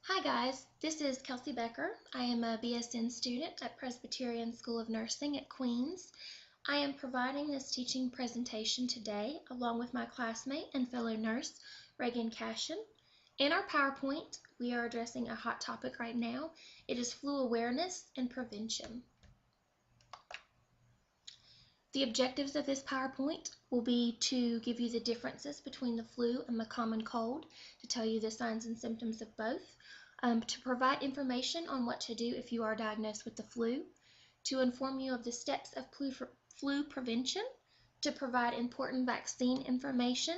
Hi guys, this is Kelsey Becker. I am a BSN student at Presbyterian School of Nursing at Queens. I am providing this teaching presentation today along with my classmate and fellow nurse, Reagan Cashin. In our PowerPoint, we are addressing a hot topic right now. It is flu awareness and prevention. The objectives of this PowerPoint will be to give you the differences between the flu and the common cold, to tell you the signs and symptoms of both, to provide information on what to do if you are diagnosed with the flu, to inform you of the steps of flu prevention, to provide important vaccine information,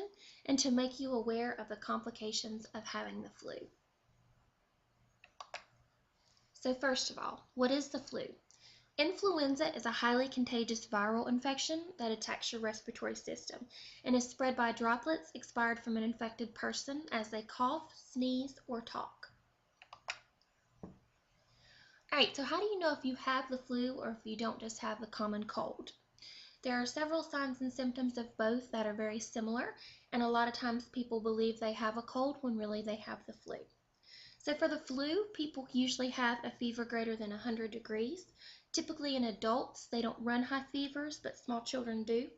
and to make you aware of the complications of having the flu. So first of all, what is the flu? Influenza is a highly contagious viral infection that attacks your respiratory system and is spread by droplets expired from an infected person as they cough, sneeze, or talk. Alright, so how do you know if you have the flu or if you don't just have the common cold? There are several signs and symptoms of both that are very similar, and a lot of times people believe they have a cold when really they have the flu. So for the flu, people usually have a fever greater than 100 degrees. Typically in adults, they don't run high fevers, but small children do.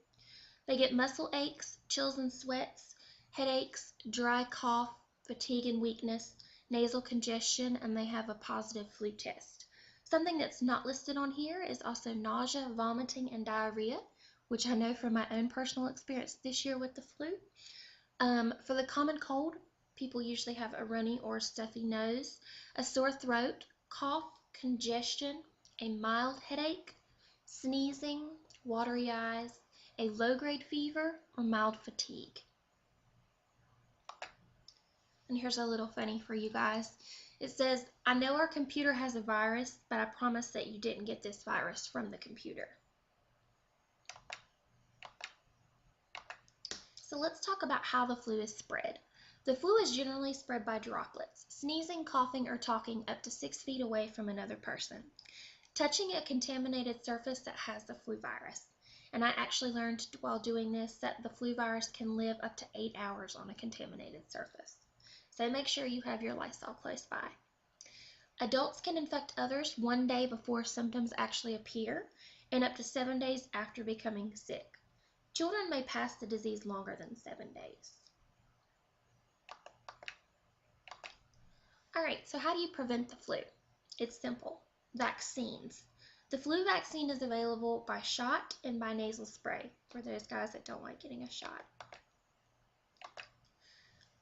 They get muscle aches, chills and sweats, headaches, dry cough, fatigue and weakness, nasal congestion, and they have a positive flu test. Something that's not listed on here is also nausea, vomiting, and diarrhea, which I know from my own personal experience this year with the flu. For the common cold, people usually have a runny or stuffy nose, a sore throat, cough, congestion, a mild headache, sneezing, watery eyes, a low-grade fever, or mild fatigue. And here's a little funny for you guys. It says, I know our computer has a virus, but I promise that you didn't get this virus from the computer. So let's talk about how the flu is spread. The flu is generally spread by droplets, sneezing, coughing, or talking up to 6 feet away from another person, touching a contaminated surface that has the flu virus. And I actually learned while doing this that the flu virus can live up to 8 hours on a contaminated surface. So make sure you have your Lysol close by. Adults can infect others 1 day before symptoms actually appear and up to 7 days after becoming sick. Children may pass the disease longer than 7 days. Alright, so how do you prevent the flu? It's simple. Vaccines. The flu vaccine is available by shot and by nasal spray for those guys that don't like getting a shot.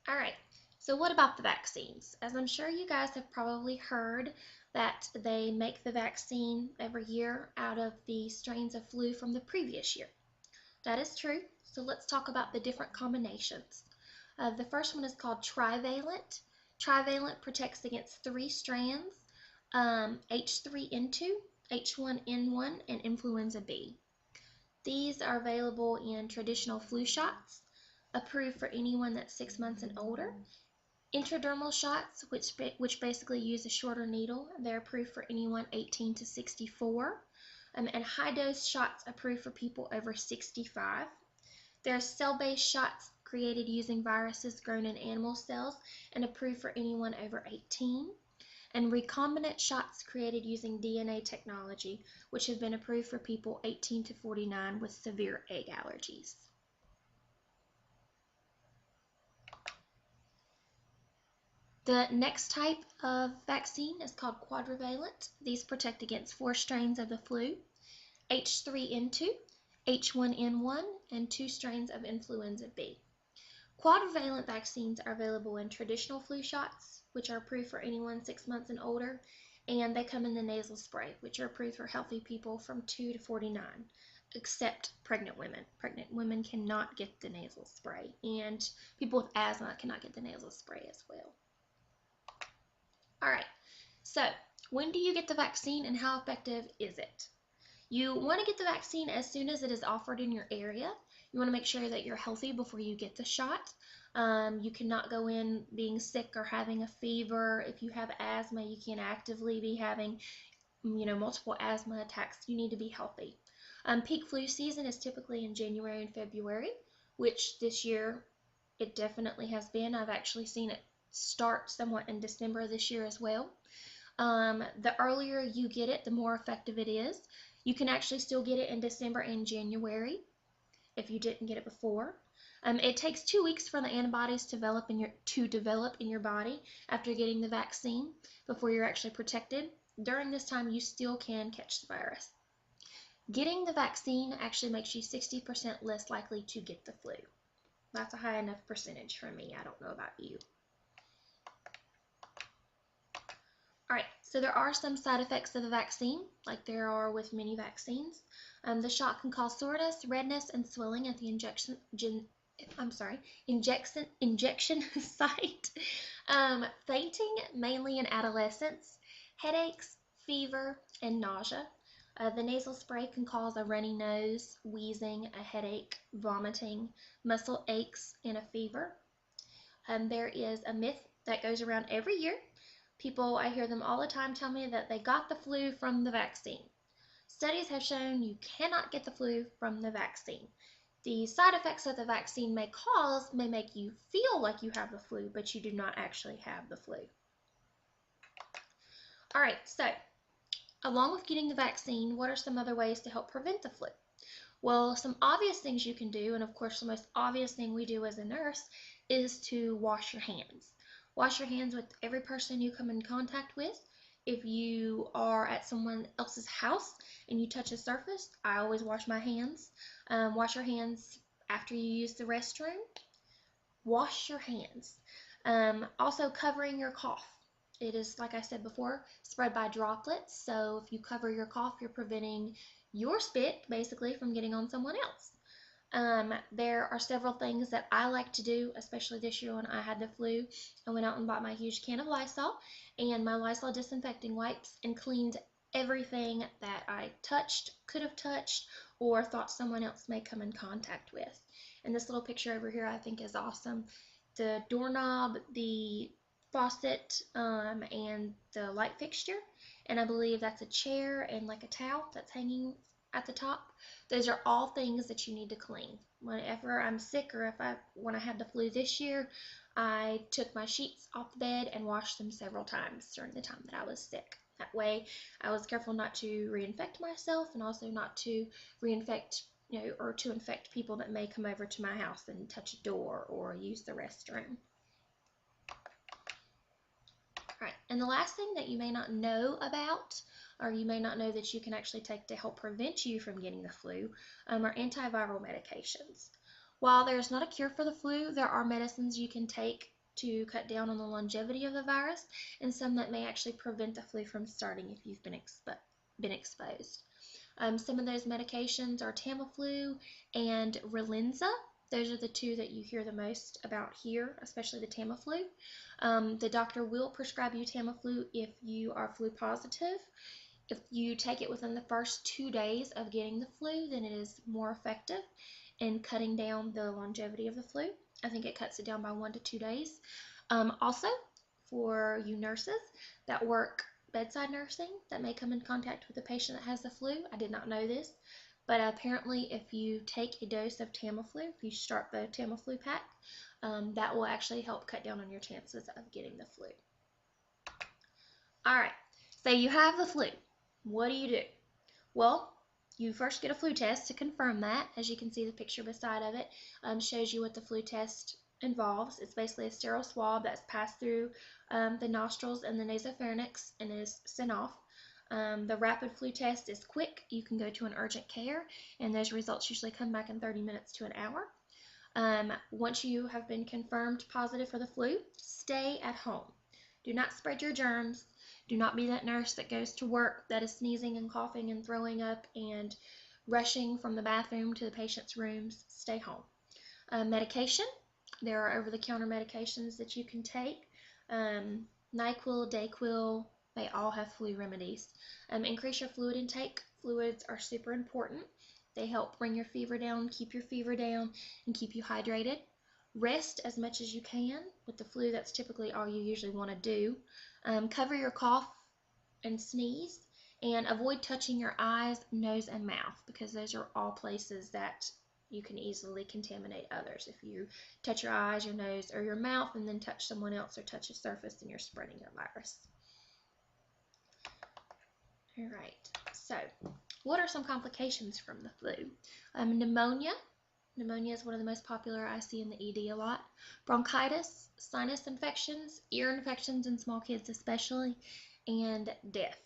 Alright, so what about the vaccines? As I'm sure you guys have probably heard that they make the vaccine every year out of the strains of flu from the previous year. That is true, so let's talk about the different combinations. The first one is called trivalent. Trivalent protects against 3 strands, H3N2, H1N1, and influenza B. These are available in traditional flu shots, approved for anyone that's 6 months and older. Intradermal shots, which basically use a shorter needle, they're approved for anyone 18 to 64. And high-dose shots approved for people over 65. There are cell-based shots created using viruses grown in animal cells and approved for anyone over 18. And recombinant shots created using DNA technology, which have been approved for people 18 to 49 with severe egg allergies. The next type of vaccine is called quadrivalent. These protect against 4 strains of the flu, H3N2, H1N1, and 2 strains of influenza B. Quadrivalent vaccines are available in traditional flu shots, which are approved for anyone 6 months and older, and they come in the nasal spray, which are approved for healthy people from 2 to 49, except pregnant women. Pregnant women cannot get the nasal spray, and people with asthma cannot get the nasal spray as well. Alright, so when do you get the vaccine and how effective is it? You want to get the vaccine as soon as it is offered in your area. You want to make sure that you're healthy before you get the shot. You cannot go in being sick or having a fever. If you have asthma, you can actively be having multiple asthma attacks. You need to be healthy. Peak flu season is typically in January and February, which this year it definitely has been. I've actually seen it start somewhat in December this year as well. The earlier you get it, the more effective it is. You can actually still get it in December and January if you didn't get it before. It takes 2 weeks for the antibodies to develop in your body after getting the vaccine before you're actually protected. During this time, you still can catch the virus. Getting the vaccine actually makes you 60% less likely to get the flu. That's a high enough percentage for me. I don't know about you. Alright, so there are some side effects of the vaccine, like there are with many vaccines. The shot can cause soreness, redness, and swelling at the injection site. Fainting, mainly in adolescents, headaches, fever, and nausea. The nasal spray can cause a runny nose, wheezing, a headache, vomiting, muscle aches, and a fever. There is a myth that goes around every year. People, I hear them all the time tell me that they got the flu from the vaccine. Studies have shown you cannot get the flu from the vaccine. The side effects that the vaccine may cause may make you feel like you have the flu, but you do not actually have the flu. All right, so along with getting the vaccine, what are some other ways to help prevent the flu? Well, some obvious things you can do, and of course the most obvious thing we do as a nurse, is to wash your hands. Wash your hands with every person you come in contact with. If you are at someone else's house and you touch a surface, I always wash my hands. Wash your hands after you use the restroom. Wash your hands. Also, covering your cough. It is, like I said before, spread by droplets. So if you cover your cough, you're preventing your spit, basically, from getting on someone else. There are several things that I like to do, especially this year when I had the flu. I went out and bought my huge can of Lysol and my Lysol disinfecting wipes and cleaned everything that I touched, could have touched, or thought someone else may come in contact with. And this little picture over here I think is awesome. The doorknob, the faucet, and the light fixture. And I believe that's a chair and like a towel that's hanging at the top. Those are all things that you need to clean. Whenever I'm sick or when I had the flu this year, I took my sheets off the bed and washed them several times during the time that I was sick. That way I was careful not to reinfect myself and also not to reinfect, or to infect people that may come over to my house and touch a door or use the restroom. All right, and the last thing that you may not know about, or you may not know that you can actually take to help prevent you from getting the flu, are antiviral medications. While there's not a cure for the flu, there are medicines you can take to cut down on the longevity of the virus, and some that may actually prevent the flu from starting if you've been exposed. Some of those medications are Tamiflu and Relenza. Those are the two that you hear the most about here, especially the Tamiflu. The doctor will prescribe you Tamiflu if you are flu positive. If you take it within the first 2 days of getting the flu, then it is more effective in cutting down the longevity of the flu. I think it cuts it down by 1 to 2 days. Also, for you nurses that work bedside nursing that may come in contact with a patient that has the flu, I did not know this, but apparently if you take a dose of Tamiflu, if you start the Tamiflu pack, that will actually help cut down on your chances of getting the flu. Alright, so you have the flu. What do? Well, you first get a flu test to confirm that. As you can see, the picture beside of it shows you what the flu test involves. It's basically a sterile swab that's passed through the nostrils and the nasopharynx and is sent off. The rapid flu test is quick. You can go to an urgent care, and those results usually come back in 30 minutes to an hour. Once you have been confirmed positive for the flu, stay at home. Do not spread your germs. Do not be that nurse that goes to work that is sneezing and coughing and throwing up and rushing from the bathroom to the patient's rooms. Stay home. Medication. There are over-the-counter medications that you can take. NyQuil, Dayquil, they all have flu remedies. Increase your fluid intake. Fluids are super important. They help bring your fever down, keep your fever down, and keep you hydrated. Rest as much as you can. With the flu, that's typically all you usually want to do. Cover your cough and sneeze, and avoid touching your eyes, nose, and mouth, because those are all places that you can easily contaminate others. If you touch your eyes, your nose, or your mouth and then touch someone else or touch a surface, then you're spreading a virus. All right, so what are some complications from the flu? Pneumonia. Pneumonia is one of the most popular. I see in the ED a lot. Bronchitis, sinus infections, ear infections in small kids especially, and death.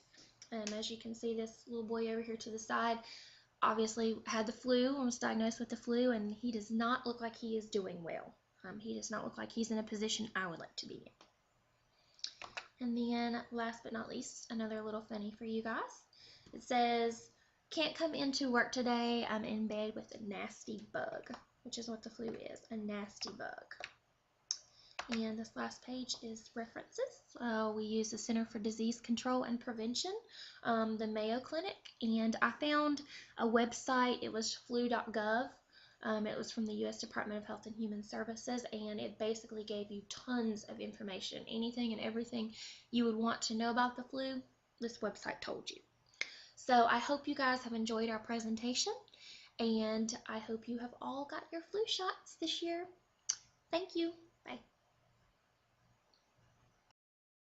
As you can see, this little boy over here to the side obviously had the flu or was diagnosed with the flu, and he does not look like he is doing well. He does not look like he's in a position I would like to be in. And then last but not least, another little funny for you guys. It says, can't come into work today. I'm in bed with a nasty bug, which is what the flu is, a nasty bug. And this last page is references. We use the Center for Disease Control and Prevention, the Mayo Clinic, and I found a website. It was flu.gov. It was from the U.S. Department of Health and Human Services, and it basically gave you tons of information. Anything and everything you would want to know about the flu, this website told you. So I hope you guys have enjoyed our presentation, and I hope you have all got your flu shots this year. Thank you. Bye.